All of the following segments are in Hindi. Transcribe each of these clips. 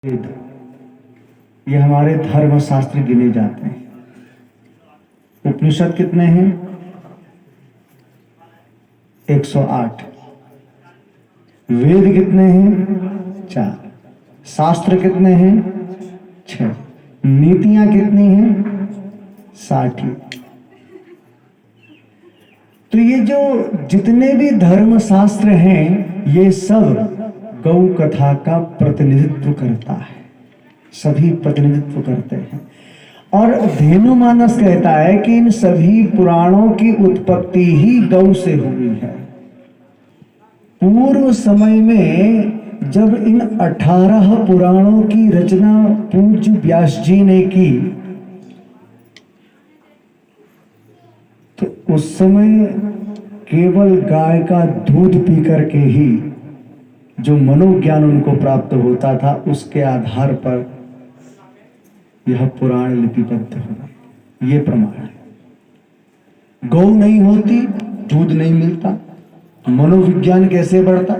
वेद ये हमारे धर्म शास्त्र गिने जाते हैं। उपनिषद कितने हैं? 108। वेद कितने हैं? 4। शास्त्र कितने हैं? 6। नीतियां कितनी हैं? 60। तो ये जो जितने भी धर्म शास्त्र हैं ये सब गौ कथा का प्रतिनिधित्व करता है, सभी प्रतिनिधित्व करते हैं। और धेनुमानस कहता है कि इन सभी पुराणों की उत्पत्ति ही गौ से हुई है। पूर्व समय में जब इन 18 पुराणों की रचना पूज्य व्यास जी ने की तो उस समय केवल गाय का दूध पी करके ही जो मनोज्ञान उनको प्राप्त होता था उसके आधार पर यह पुराण लिपिबद्ध हुआ। ये प्रमाण है। गौ नहीं होती, दूध नहीं मिलता, मनोविज्ञान कैसे बढ़ता?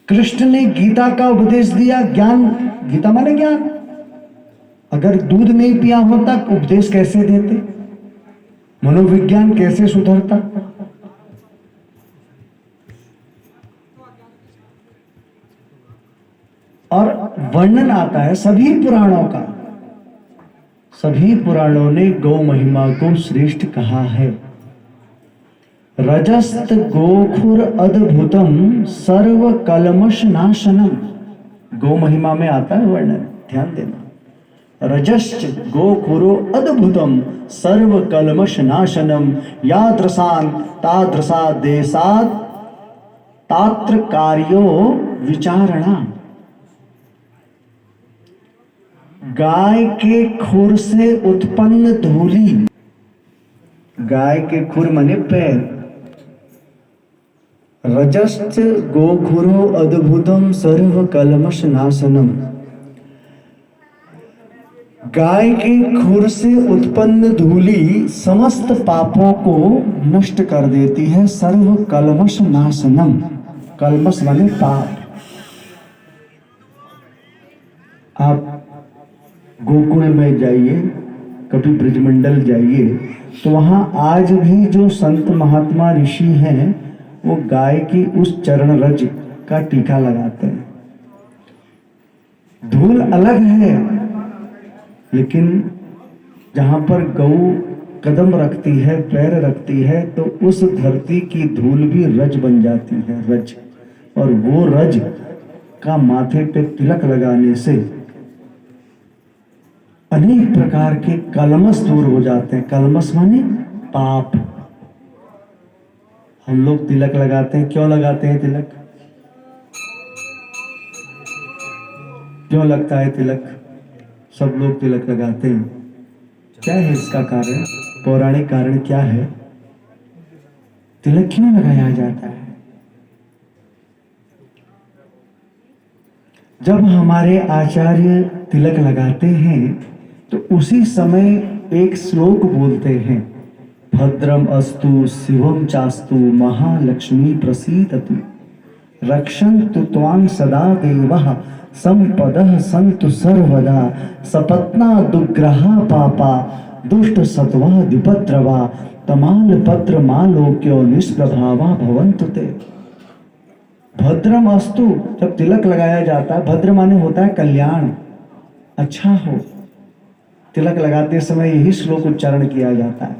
कृष्ण ने गीता का उपदेश दिया, ज्ञान, गीता माने ज्ञान। अगर दूध नहीं पिया होता उपदेश कैसे देते? मनोविज्ञान कैसे सुधरता? और वर्णन आता है सभी पुराणों का, सभी पुराणों ने गौ महिमा को श्रेष्ठ कहा है। रजस्त गोखुर अद्भुतम सर्व कलमश नाशनम, गौ महिमा में आता है वर्णन, ध्यान देना। रजश्च गोखुरो अद्भुतम सर्व कलमश नाशनम यादृशान तादृशा देशात तात्र कार्यो विचारणा। गाय के खुर से उत्पन्न धूलि, गाय के खुर माने पैर। रजश्च गोखुरो अद्भुतम सर्व कलमश नाशनम, गाय के खुर से उत्पन्न धूलि समस्त पापों को नष्ट कर देती है। सर्व कलमश नाशनम, कलमश माने पाप। आप गोकुल में जाइए, कभी ब्रजमंडल जाइए तो वहां आज भी जो संत महात्मा ऋषि हैं वो गाय की उस चरण रज का टीका लगाते हैं। धूल अलग है, लेकिन जहां पर गौ कदम रखती है, पैर रखती है, तो उस धरती की धूल भी रज बन जाती है, रज। और वो रज का माथे पे तिलक लगाने से अनेक प्रकार के कलमश दूर हो जाते हैं। कलमश माने पाप। हम लोग तिलक लगाते हैं, क्यों लगाते हैं तिलक? क्यों लगता है तिलक? सब लोग तिलक लगाते हैं, क्या है इसका कारण? पौराणिक कारण क्या है? तिलक क्यों लगाया जाता है? जब हमारे आचार्य तिलक लगाते हैं तो उसी समय एक श्लोक बोलते हैं, भद्रम अस्तु शिवम चास्तु महालक्ष्मी प्रसीदतु रक्षन्तु त्वां सदा देवः संपदः सन्तु सर्वदा सपत्ना दुग्रहा पापा दुष्ट सत्वा द्विपत्रवा तमाल पत्र मालोक्यो निष्प्रभावा भवन्तु ते। भद्रम अस्तु, जब तिलक लगाया जाता है, भद्र माने होता है कल्याण, अच्छा हो। तिलक लगाते समय यही श्लोक उच्चारण किया जाता है,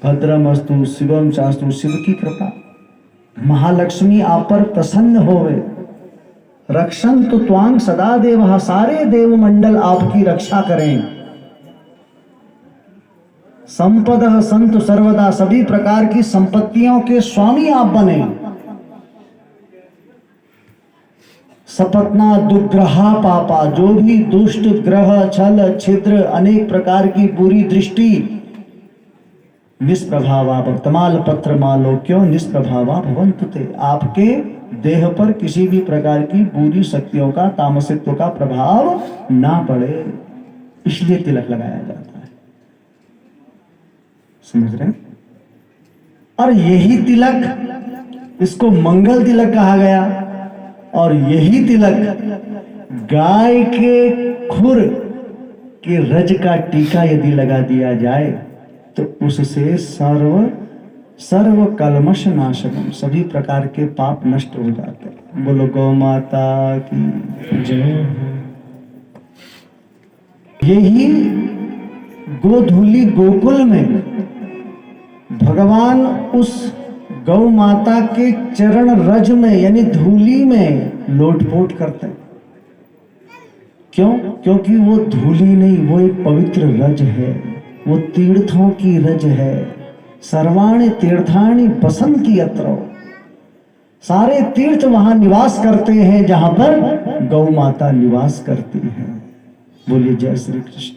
भद्रम अस्तु शिवम चास्तु, शिव की कृपा, महालक्ष्मी आप पर प्रसन्न होवे, रक्षन्तु त्वां सदा देवः, सारे देव मंडल आपकी रक्षा करें, संपदः सन्तु सर्वदा, सभी प्रकार की संपत्तियों के स्वामी आप बने, सपत्ना दुग्रहा पापा, जो भी दुष्ट ग्रह छल छिद्र अनेक प्रकार की बुरी दृष्टि निष्प्रभावा तमाल पत्र मालोक्यो निष्प्रभावा भवन्तु ते, आपके देह पर किसी भी प्रकार की बुरी शक्तियों का, तामसित्व का प्रभाव ना पड़े, इसलिए तिलक लगाया जाता है। समझ रहे हैं? और यही तिलक, इसको मंगल तिलक कहा गया। और यही तिलक गाय के खुर के रज का टीका यदि लगा दिया जाए तो उससे सर्व कलमश नाशनम, सभी प्रकार के पाप नष्ट हो जाते हैं। बोलो गौ माता की जय। यही गोधूली गोकुल में भगवान उस गौ माता के चरण रज में यानी धूली में लोटपोट करते हैं। क्यों? क्योंकि वो धूली नहीं, वो एक पवित्र रज है, वो तीर्थों की रज है। सर्वाणि तीर्थानि बसंती अत्र, सारे तीर्थ वहां निवास करते हैं जहां पर गौ माता निवास करती है। बोलिए जय श्री कृष्ण।